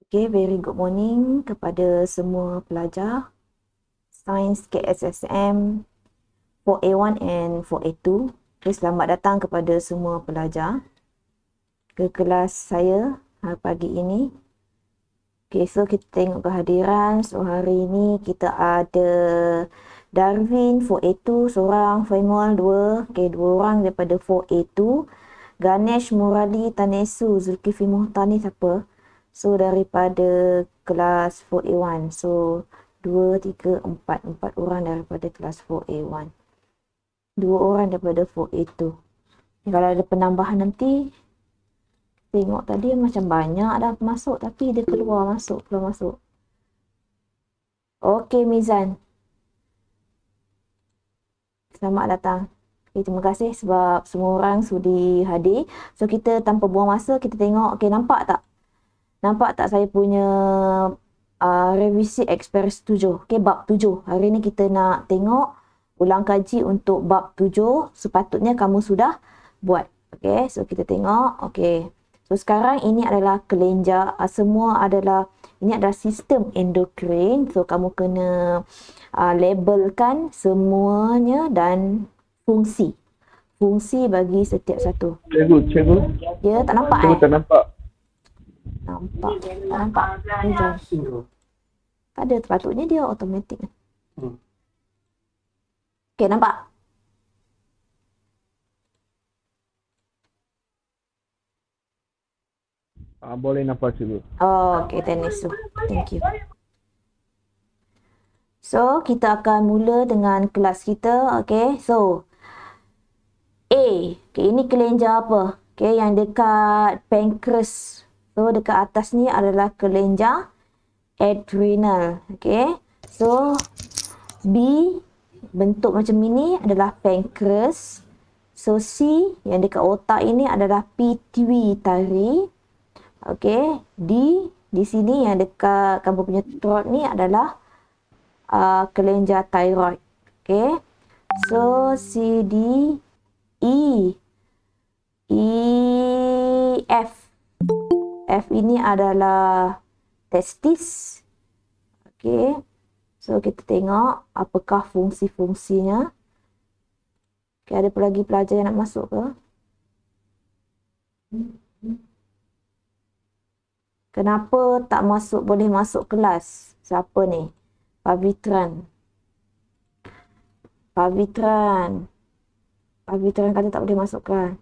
Okay, very good morning kepada semua pelajar Sains KSSM 4A1 and 4A2. Okay, selamat datang kepada semua pelajar ke kelas saya pagi ini. Okay, so kita tengok kehadiran. So hari ini kita ada Darwin 4A2 seorang, Faimul 2, okay, 2 orang daripada 4A2. Ganesh Murali Tanesu Zulkifli Muhtani siapa? So daripada kelas 4A1. So 2, 3, 4. 4 orang daripada kelas 4A1. 2 orang daripada 4A2. Kalau ada penambahan nanti, tengok tadi macam banyak dah masuk tapi dia keluar masuk. Okey Mizan. Selamat datang. Okay, terima kasih sebab semua orang sudi hadir. So kita tanpa buang masa kita tengok. Okay, nampak tak? Nampak tak saya punya revisi Express 7. Okay, bab 7. Hari ni kita nak tengok ulang kaji untuk bab 7. Sepatutnya kamu sudah buat. Okay, so kita tengok. Okay, so sekarang ini adalah kelenjar. Semua adalah, ini adalah sistem endokrin. So kamu kena labelkan semuanya dan fungsi. Fungsi bagi setiap satu. Cikgu. Ya, tak nampak Cikgu tak nampak. Nampak. Tak ada, sepatutnya dia automatik. Okey, nampak? Boleh nampak cikgu. Oh, okey, tenis tu. Thank you. So, kita akan mula dengan kelas kita. Okey, so A. Okey, ini kelenjar apa? Okey, yang dekat pankreas. So, dekat atas ni adalah kelenjar adrenal. Okey, so B bentuk macam ini adalah pankreas. So C yang dekat otak ini adalah pituitary. Okey, D di sini yang dekat kamu punya throat ni adalah kelenjar thyroid. Okey, so C, D, E, F. F ini adalah testis. Okey, so kita tengok apakah fungsi-fungsinya. Okey, ada lagi pelajar yang nak masuk ke? Kenapa tak masuk, boleh masuk kelas? Siapa ni? Pavitran kata tak boleh masuk kelas.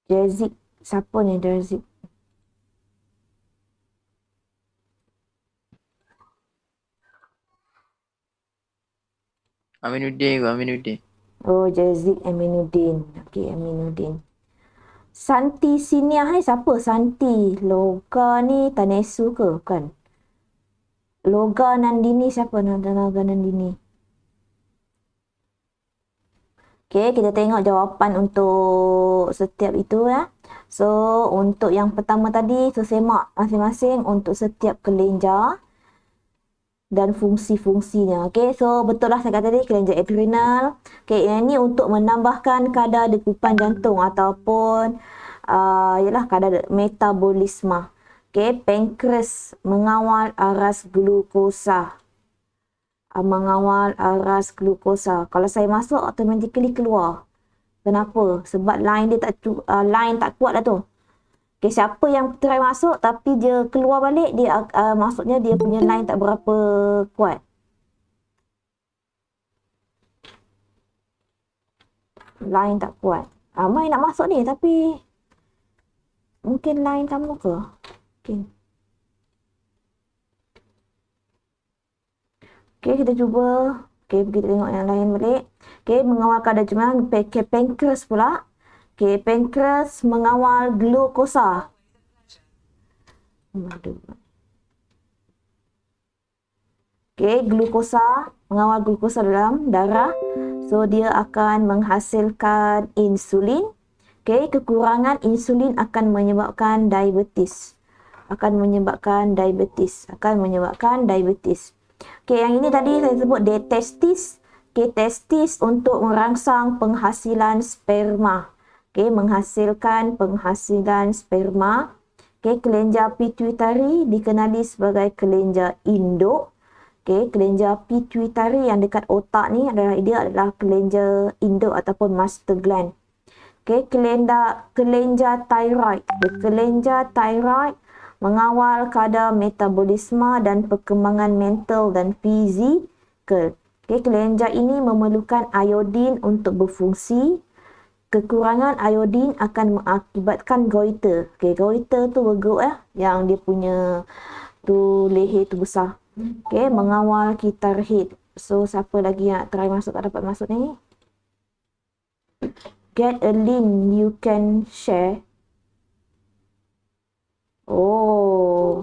Jezik, siapa ni Jezik? Aminuddin. Oh, Jezik Aminuddin. Okey, Aminuddin. Santi Siniah ni siapa? Santi. Loga ni Tanesu ke? Bukan. Loga Nandini siapa? Loga Nandini. Okey, kita tengok jawapan untuk setiap itu ya. So, untuk yang pertama tadi, so semak masing-masing untuk setiap kelenjar dan fungsi-fungsinya. Okey, so betul lah saya kata tadi kelenjar adrenal. Okey, yang ini untuk menambahkan kadar degupan jantung ataupun ialah kadar metabolisme. Okey, pankreas mengawal aras glukosa. Kalau saya masuk automatically keluar. Kenapa? Sebab line dia line tak kuat dah tu. Okay, siapa yang try masuk tapi dia keluar balik, dia maksudnya dia punya line tak berapa kuat. Line tak kuat. Mai nak masuk ni tapi mungkin line kamu ke? Okay. Okay, kita cuba. Okay, kita tengok yang lain balik. Okay, mengawal kadar jemaah. Pankreas pula. Okay, pankreas mengawal glukosa. Okay, glukosa, mengawal glukosa dalam darah. So, dia akan menghasilkan insulin. Okay, kekurangan insulin akan menyebabkan diabetes. akan menyebabkan diabetes. Okey, yang ini tadi saya sebut testis. Okey, testis untuk merangsang penghasilan sperma. Okey, menghasilkan penghasilan sperma. Okey, kelenjar pituitari dikenali sebagai kelenjar induk. Okey, kelenjar pituitari yang dekat otak ni adalah kelenjar induk ataupun master gland. Okey, kelenjar thyroid. Kelenjar thyroid mengawal kadar metabolisme dan perkembangan mental dan fizikal. Okey, kelenjar ini memerlukan iodin untuk berfungsi. Kekurangan iodin akan mengakibatkan goiter. Okey, goiter tu bergeruk yang dia punya tu leher tu besar. Okey, mengawal kitar head. So, siapa lagi yang try masuk tak dapat masuk ni? Get a link you can share. Oh.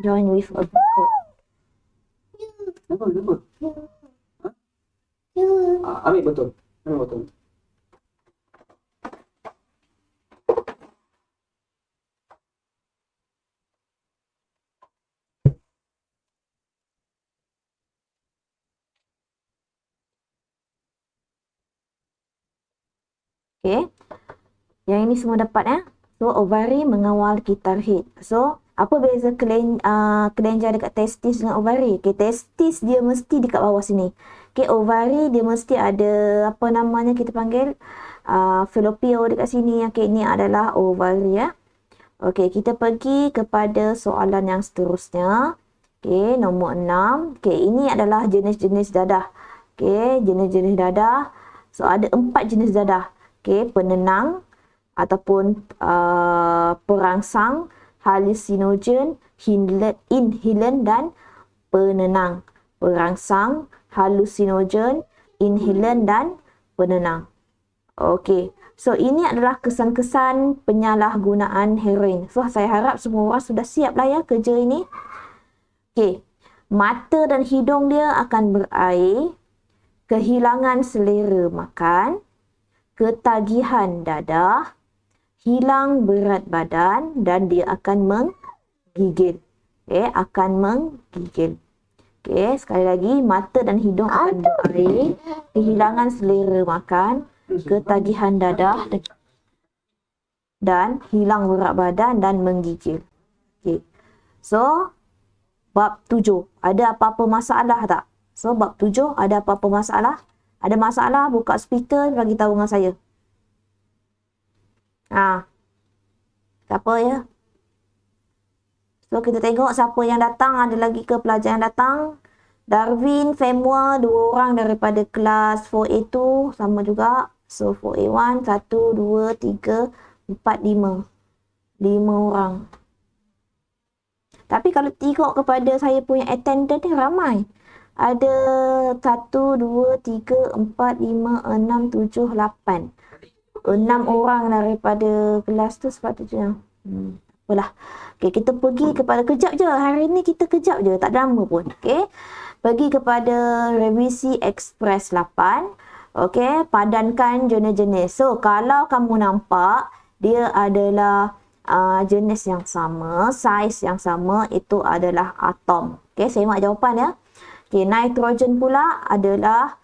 Join with a code. Apa? Ambil botol. Okay. Yang ini semua dapat So, ovari mengawal kitar head. So, apa beza kelenjar dekat testis dengan ovari? Okay, testis dia mesti dekat bawah sini. Okay, ovari dia mesti ada, apa namanya kita panggil? Fallopian dekat sini. Okay, ini adalah ovari Okay, kita pergi kepada soalan yang seterusnya. Okay, nombor 6. Okay, ini adalah jenis-jenis dadah. Okay, jenis-jenis dadah. So, ada 4 jenis dadah. Okay, penenang ataupun perangsang, halusinogen, inhalant dan penenang. Perangsang, halusinogen, inhalant dan penenang. Okey. So, ini adalah kesan-kesan penyalahgunaan heroin. So, saya harap semua orang sudah siap lah ya kerja ini. Okey. Mata dan hidung dia akan berair, kehilangan selera makan, ketagihan dadah, hilang berat badan dan dia akan menggigil. Okey, akan menggigil. Okey, sekali lagi mata dan hidung akan berair, kehilangan selera makan, ketagihan dadah dan hilang berat badan dan menggigil. Okey. So, bab 7, ada apa-apa masalah tak? So, bab 7 ada apa-apa masalah? Ada masalah, buka speaker, bagi tahu dengan saya. Siapa ya? So, kita tengok siapa yang datang. Ada lagi ke pelajar yang datang? Darwin, Femua, 2 orang daripada kelas 4A2. Sama juga. So, 4A1, 1, 2, 3, 4, 5. 5 orang. Tapi kalau tengok kepada saya punya attendant ni ramai. Ada 1, 2, 3, 4, 5, 6, 7, 8. 6 orang daripada kelas tu sepatutnya. Apalah. Okey, kita pergi kepada kejap je. Hari ni kita kejap je. Tak ada lama pun. Okey. Pergi kepada revisi Express 8. Okey, padankan jenis-jenis. So, kalau kamu nampak, dia adalah jenis yang sama, saiz yang sama, itu adalah atom. Okey, semak jawapan ya. Okey, nitrogen pula adalah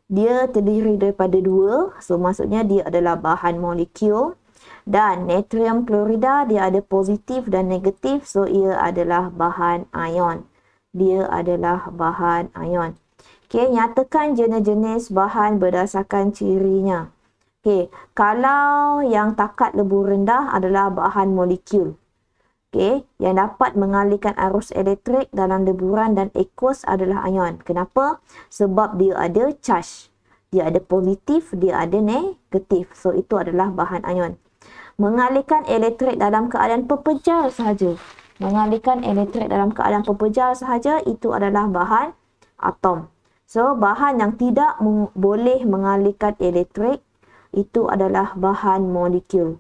dia terdiri daripada 2. So, maksudnya dia adalah bahan molekul. Dan natrium klorida dia ada positif dan negatif. So, ia adalah bahan ion. Dia adalah bahan ion. Okey, nyatakan jenis-jenis bahan berdasarkan cirinya. Okey, kalau yang takat lebur rendah adalah bahan molekul. Okey, yang dapat mengalihkan arus elektrik dalam leburan dan aqueous adalah ion. Kenapa? Sebab dia ada charge. Dia ada positif, dia ada negatif. So, itu adalah bahan ion. Mengalihkan elektrik dalam keadaan pepejal sahaja. Mengalihkan elektrik dalam keadaan pepejal sahaja, itu adalah bahan atom. So, bahan yang tidak boleh mengalihkan elektrik, itu adalah bahan molekul.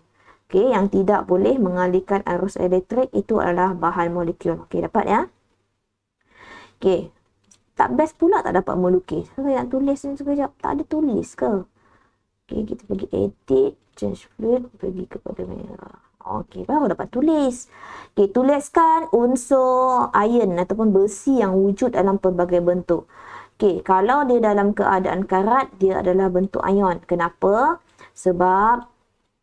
Okey, yang tidak boleh mengalihkan arus elektrik, itu adalah bahan molekul. Okey, dapat ya? Okey. Tak best pula tak dapat melukis. Saya nak tulis ni sekejap. Tak ada tulis ke? Okey, kita pergi edit, change fluid, pergi kepada merah. Okey, baru dapat tulis. Okey, tuliskan unsur iron ataupun besi yang wujud dalam pelbagai bentuk. Okey, kalau dia dalam keadaan karat, dia adalah bentuk ion. Kenapa? Sebab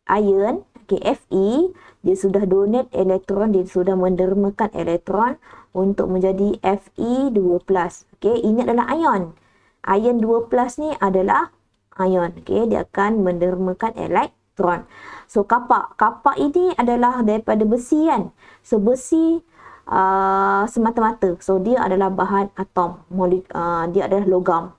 iron, okey, Fe, dia sudah donate elektron, dia sudah mendermakan elektron untuk menjadi Fe2+. Okey, ini adalah ion. Ion 2+ ni adalah ion. Okey, dia akan mendermakan elektron. So, kapak ini adalah daripada besi kan. So, besi semata-mata. So, dia adalah bahan atom. Dia adalah logam.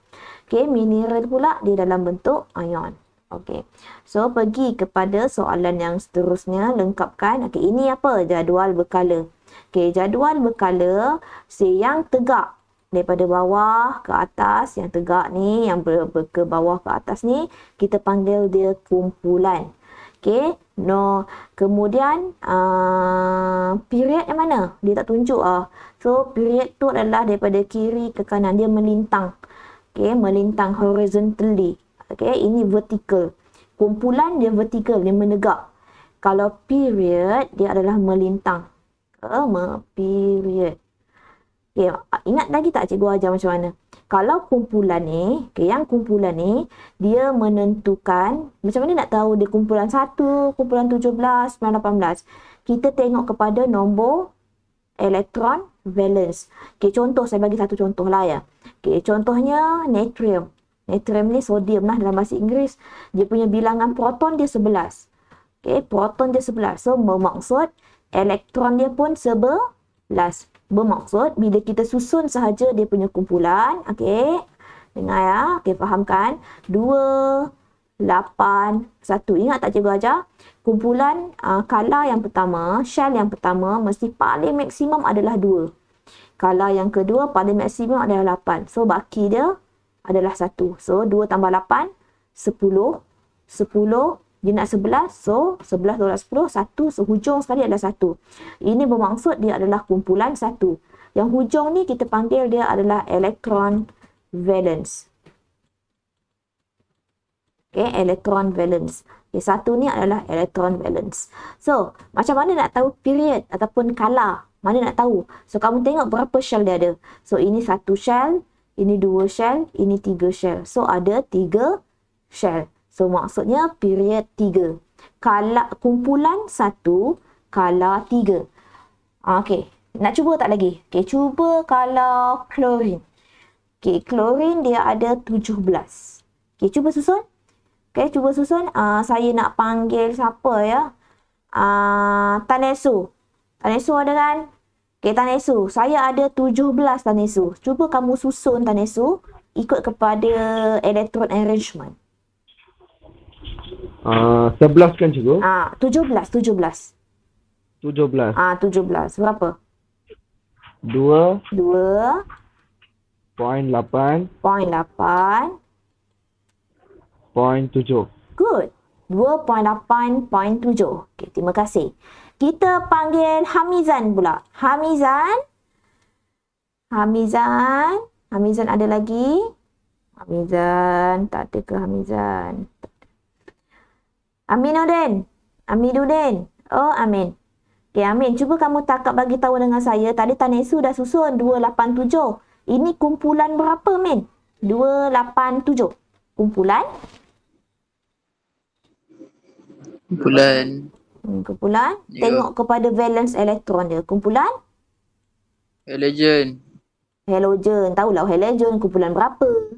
Okey, mineral pula dia dalam bentuk ion. Okey. So, pergi kepada soalan yang seterusnya. Lengkapkan. Okey, ini apa? Jadual berkala. Okey, jadual berkala yang tegak daripada bawah ke atas. Yang tegak ni, yang ke bawah ke atas ni, kita panggil dia kumpulan. Okey, no. Kemudian period yang mana? Dia tak tunjuk So period tu adalah daripada kiri ke kanan, dia melintang. Okey, melintang horizontally. Okey, ini vertical. Kumpulan dia vertical, dia menegak. Kalau period dia adalah melintang. Period. Okay, ingat lagi tak cikgu ajar macam mana? Kalau kumpulan ni, yang kumpulan ni, dia menentukan, macam mana nak tahu dia kumpulan 1, kumpulan 17, kumpulan 18? Kita tengok kepada nombor elektron valence. Okay, contoh, saya bagi satu contoh lah ya. Okay, contohnya natrium. Natrium ni sodium lah dalam bahasa Inggeris. Dia punya bilangan proton dia 11. Okay, proton dia 11. So, bermaksud elektron dia pun 11. Bermaksud bila kita susun sahaja dia punya kumpulan, okey. Dengar ya, okey, fahamkan. 2 8 1. Ingat tak cikgu ajar? Kumpulan kala yang pertama, shell yang pertama mesti paling maksimum adalah 2. Kala yang kedua paling maksimum adalah 8. So baki dia adalah 1. So 2 tambah 8 10. 10 dia nak 11, so 11, 12, 10, 1, so hujung sekali adalah 1. Ini bermaksud dia adalah kumpulan 1. Yang hujung ni kita panggil dia adalah elektron valence. Okay, elektron valence. Okay, 1 ni adalah elektron valence. So, macam mana nak tahu period ataupun kala? Mana nak tahu? So, kamu tengok berapa shell dia ada. So, ini 1 shell, ini 2 shell, ini 3 shell. So, ada 3 shell. So, maksudnya period 3. Kala kumpulan 1, kala 3. Okey, nak cuba tak lagi? Okey, cuba kalau klorin. Okey, klorin dia ada 17. Okey, cuba susun. Okey, cuba susun. Saya nak panggil siapa ya? Tanesu. Tanesu ada kan? Okey, Tanesu. Saya ada 17 Tanesu. Cuba kamu susun Tanesu ikut kepada electron arrangement. 11 kan cikgu? 17. 17. 17. Berapa? 2.8 2.8 0.7. Good. 2.8.7. Okay, terima kasih. Kita panggil Hamizan pula. Hamizan ada lagi? Hamizan. Tak ada ke Hamizan? Aminuddin. Oh, Amin. Okay, Amin. Cuba kamu takap bagi tahu dengan saya. Tadi Tanesu dah susun 287. Ini kumpulan berapa, Min? 287. Kumpulan? Kumpulan. Ya. Tengok kepada valence elektron dia. Kumpulan? Halogen. Tahulah halogen kumpulan berapa?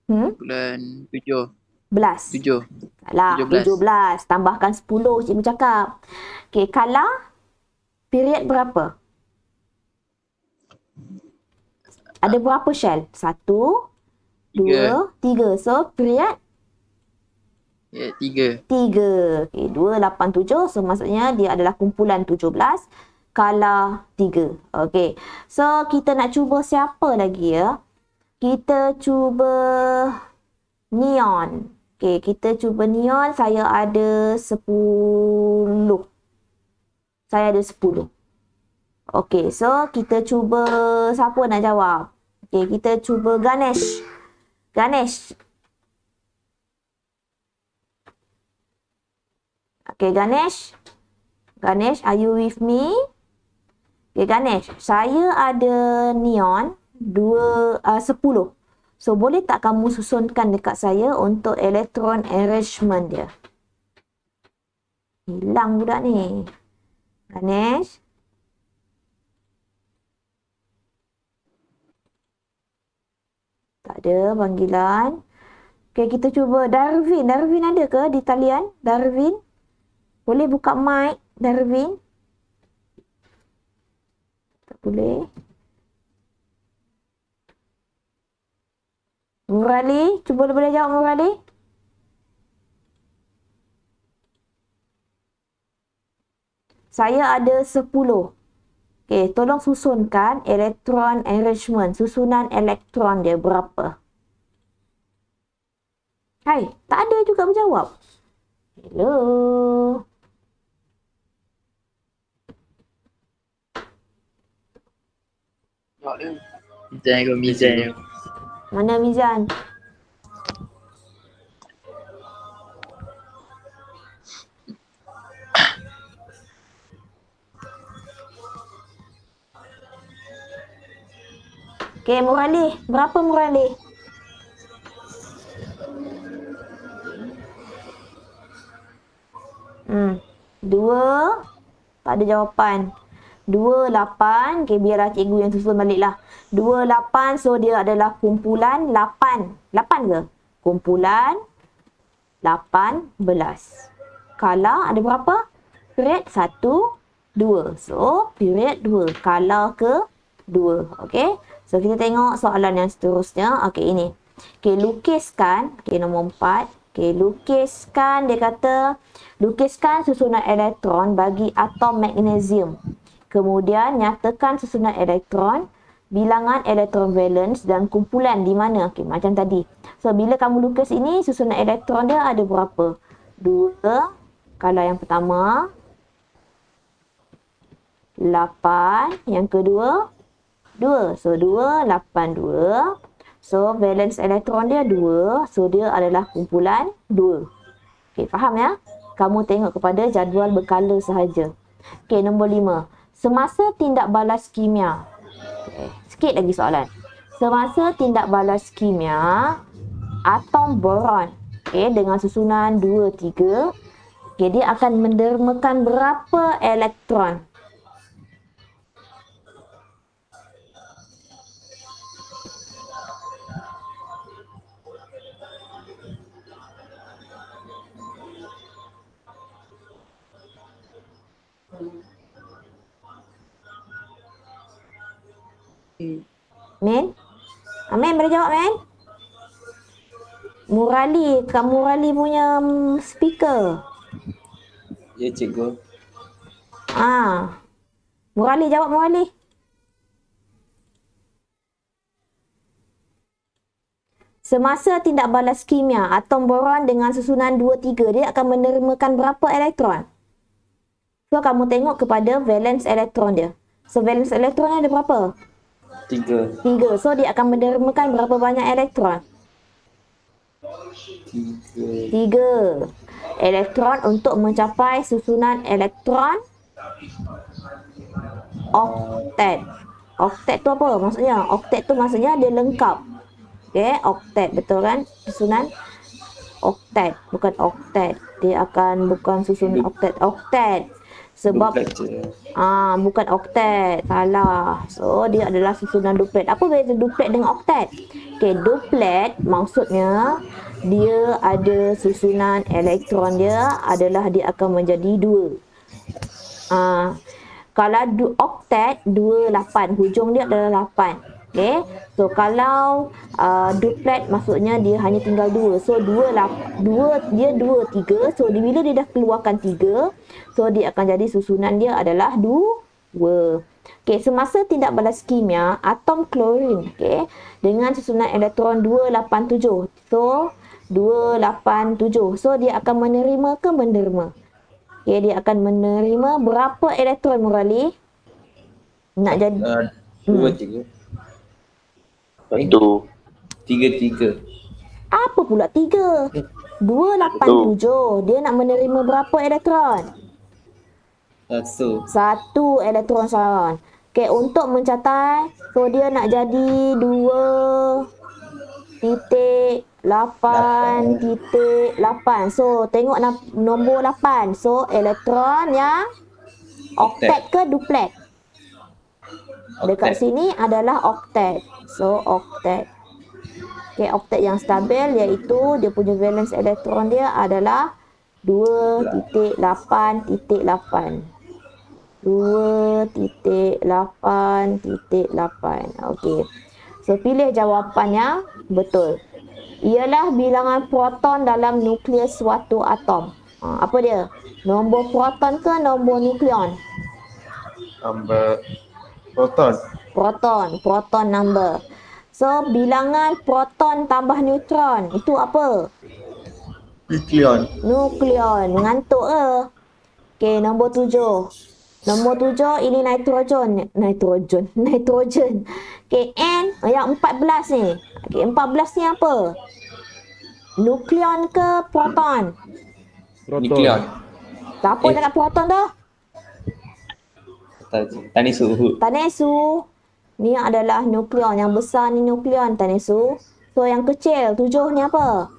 Kumpulan 7. 17. Alah, 17. 17. Tambahkan 10, cikgu cakap. Okey, kala period berapa? Ada berapa shell? 1, 2, 3. So, period? Ya, 3. 3. Okey, 287. So, maksudnya dia adalah kumpulan 17. Kala 3. Okey. So, kita nak cuba siapa lagi ya? Kita cuba neon. Okey, kita cuba neon. Saya ada 10. Okey, so kita cuba siapa nak jawab? Okey, kita cuba Ganesh. Okay, Ganesh. Ganesh, are you with me? Okay, Ganesh. Saya ada neon 10. So, boleh tak kamu susunkan dekat saya untuk elektron arrangement dia? Hilang budak ni. Ganesh. Tak ada panggilan. Okay, kita cuba. Darwin. Darwin ada ke di talian? Darwin? Boleh buka mic, Darwin? Tak boleh. Murali, cuba boleh jawab Murali? Saya ada 10. Okey, tolong susunkan elektron arrangement. Susunan elektron dia berapa? Hai, tak ada juga menjawab. Hello. Mizan ke Mizan. Mana Mizan? Okey, Murali. Berapa Murali? Dua. Tak ada jawapan. 28. Okey, biarlah cikgu yang susun baliklah. 28, so dia adalah kumpulan 8. 8 ke? Kumpulan 18. Kala ada berapa? Period 1, 2. So, period 2. Kala ke 2. Okey. So, kita tengok soalan yang seterusnya. Okey, ini. Okey, lukiskan. Okey, nombor 4. Okey, lukiskan. Dia kata, lukiskan susunan elektron bagi atom magnesium. Kemudian, nyatakan susunan elektron, bilangan elektron valence dan kumpulan di mana. Okey, macam tadi. So, bila kamu lukis ini, susunan elektron dia ada berapa? 2. Kalau yang pertama, 8. Yang kedua, 2. So, 2, 8, 2. So, valence elektron dia 2. So, dia adalah kumpulan 2. Okey, faham ya? Kamu tengok kepada jadual berkala sahaja. Okey, nombor 5. Semasa tindak balas kimia. Okay, sikit lagi soalan. Semasa tindak balas kimia, atom boron, okay, dengan susunan 2, 3, okay, dia akan mendermakan berapa elektron? Min? Amin boleh jawab, Min? Murali, kamu Murali punya speaker. Ya, cikgu. Murali jawab, Murali. Semasa tindak balas kimia, atom boron dengan susunan 2, 3, dia akan menermakan berapa elektron? So, kamu tengok kepada valence elektron dia. So, valence elektron ada berapa? 3. 3. So, dia akan menermakan berapa banyak elektron? 3 elektron untuk mencapai susunan elektron oktet. Oktet tu apa maksudnya? Oktet tu maksudnya dia lengkap. Okey, oktet, betul kan? Susunan oktet, bukan oktet. Dia akan bukan susunan oktet. Oktet. Sebab bukan oktet, salah. So dia adalah susunan duplet. Apa beza duplet dengan oktet? Okey, duplet maksudnya dia ada susunan elektron dia adalah dia akan menjadi 2. Kalau oktet 2, 8, hujung dia adalah 8. Okey. So kalau duplet maksudnya dia hanya tinggal 2. So 2 dia 2, 3. So bila dia dah keluarkan 3, so dia akan jadi susunan dia adalah 2. Okey, semasa tindak balas kimia, atom klorin, okey, dengan susunan elektron 287. So 287. So dia akan menerima ke menderma? Okey, dia akan menerima berapa elektron, Murali? Nak jadi 2, 3. Itu 3. apa pula 3? 287. Dia nak menerima berapa elektron? 1. 1 elektron sahaja. Okey, untuk mencapai, so dia nak jadi 2.8.8. So, tengok nombor 8. So, elektron yang oktet ke duplet? Dekat sini adalah oktet. So, oktet. Okey, oktet yang stabil iaitu dia punya valence elektron dia adalah 2.8.8. 2.8.8. Okey. So, pilih jawapan yang betul. Ialah bilangan proton dalam nukleus suatu atom. Apa dia? Nombor proton ke nombor nukleon? Nombor proton. Proton number. So, bilangan proton tambah neutron. Itu apa? Nukleon. Mengantuk ke? Okey, nombor 7. Nombor 7 ini nitrogen. Okey, N yang 14 ni. Okey, 14 ni apa? Nukleon ke proton? Nukleon. Siapa cakap proton tu? Tanesu. Tanesu. Ni adalah nukleon. Yang besar ni nukleon, Tanesu. So, yang kecil, 7 ni apa?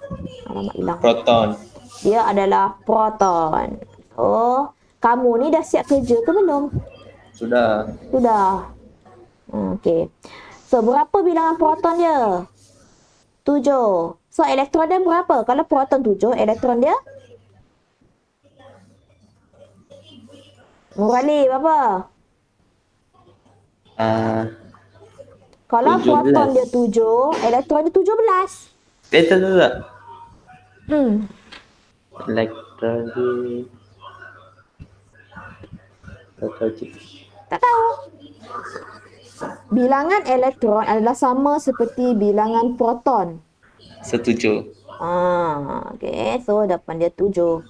Alamak, hilang. Proton. Dia adalah proton. So, kamu ni dah siap kerja ke belum? Sudah. Okey. So, berapa bilangan proton dia? 7. So, elektron dia berapa? Kalau proton 7, elektron dia? Murali, berapa? Kalau 17. proton dia 7, elektron dia 17. Betul tak? Hmm. Elektron dia. Tak tahu. Bilangan elektron adalah sama seperti bilangan proton. Setuju. Okey. So, depan dia 7.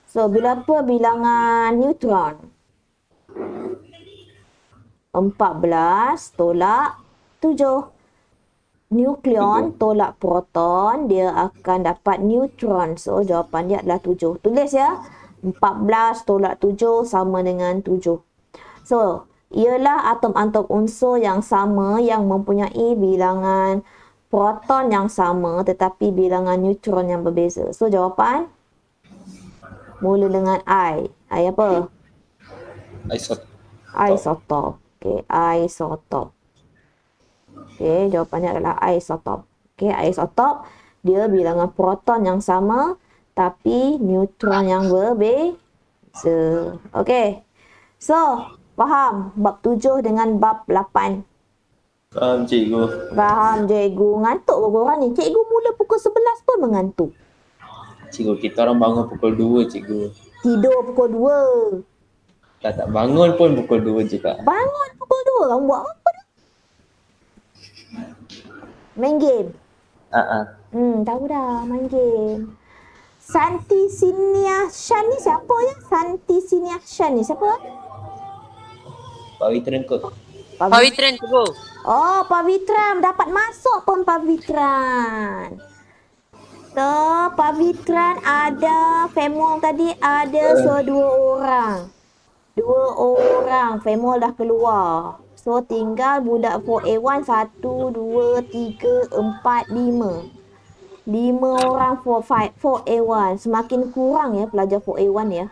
So, berapa bilangan neutron? 14 tolak 7. Nukleon tolak proton, dia akan dapat neutron. So, jawapan dia adalah 7. Tulis ya. 14 tolak 7 sama dengan 7. So, ialah atom-atom unsur yang sama yang mempunyai bilangan proton yang sama tetapi bilangan neutron yang berbeza. So, jawapan mula dengan I. I apa? Isotop. Okey, isotop. Okey, jawapannya adalah isotop. Okey, isotop dia bilangan proton yang sama tapi neutron yang berbeza. Okey. So, faham bab 7 dengan bab 8? Faham cikgu. Faham cikgu. Ngantuk ke korang ni? Cikgu mula pukul 11 pun mengantuk. Cikgu, kita orang bangun pukul 2 cikgu. Tidur pukul 2. Tak bangun pun pukul 2 juga. Bangun pukul 2. Kamu buat apa dah? Main game? Tahu dah. Main game. Santi Siniashan ni siapa ya? Santi Siniashan ni siapa? Pavitran kot. Pavitran cikgu. Oh, Pavitran. Dapat masuk pun Pavitran. So, Pavitran ada, Femol tadi ada dua orang. 2 orang. Femol dah keluar. So, tinggal budak 4A1. 1, 2, 3, 4, 5. 5 orang 4A1. Semakin kurang ya pelajar 4A1 ya.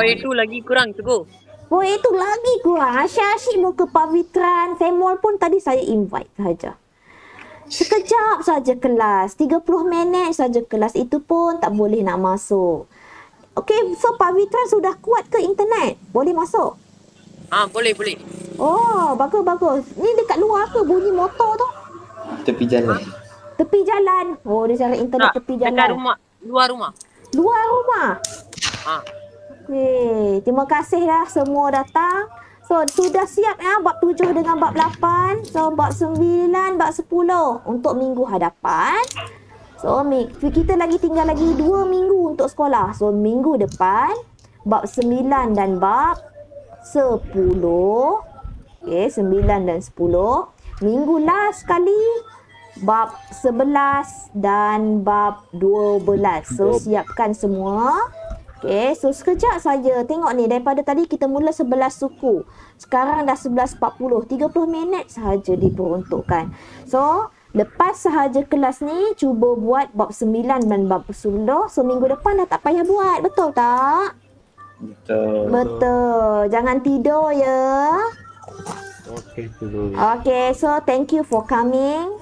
Itu lagi kurang cikgu. Itu lagi kurang. Asyik-asyik muka Pavitran. Femol pun tadi saya invite saja. Sekejap saja kelas. 30 minit saja kelas. Itu pun tak boleh nak masuk. Okey, so Pavitran sudah kuat ke internet? Boleh masuk? Boleh. Oh, bagus. Ni dekat luar ke bunyi motor tu? Tepi jalan. Tepi jalan. Oh, dia cari internet tepi jalan. Dekat rumah. Luar rumah. Luar rumah? Okey, terima kasihlah semua datang. So, sudah siap ya bab 7 dengan bab 8. So, bab 9, bab 10 untuk minggu hadapan. So, kita tinggal lagi 2 minggu untuk sekolah. So, minggu depan, bab 9 dan bab 10. Okey, 9 dan 10. Minggu last sekali, bab 11 dan bab 12. So siapkan semua. Okey, so sekejap saja. Tengok ni, daripada tadi kita mula 11 suku. Sekarang dah 11.40. 30 minit sahaja diperuntukkan. So, lepas sahaja kelas ni, cuba buat bab 9 dan bab 10. So, minggu depan dah tak payah buat. Betul tak? Betul. Betul. Jangan tidur ya. Okey, cikgu. Okay, so thank you for coming.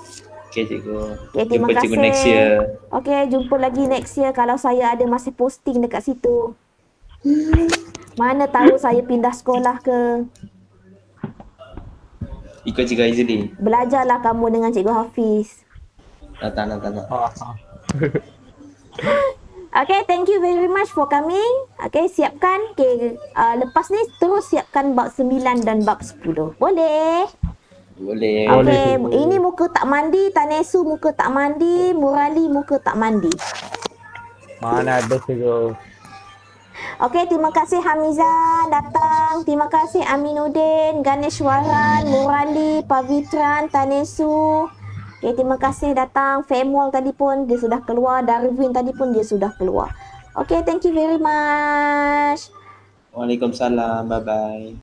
Okay, cikgu. Okay, terima Jumpa kasih. cikgu next year. Okay, jumpa lagi next year kalau saya ada masih posting dekat situ. Mana tahu saya pindah sekolah ke. Ikut cikgu Aizli. Belajarlah kamu dengan Cikgu Hafiz. Tak nak. Okay, thank you very much for coming. Okay, siapkan. Okay, lepas ni terus siapkan bab 9 dan bab 10. Boleh? Boleh. Okay, cikgu. ini muka tak mandi, Tanesu muka tak mandi, Murali muka tak mandi. Mana ada cikgu. Okay, terima kasih Hamizan datang. Terima kasih Aminuddin, Ganeshwaran, Murali, Pavitran, Tanesu. Okay, terima kasih datang. Femol tadi pun dia sudah keluar. Darwin tadi pun dia sudah keluar. Okay, thank you very much. Waalaikumsalam. Bye-bye.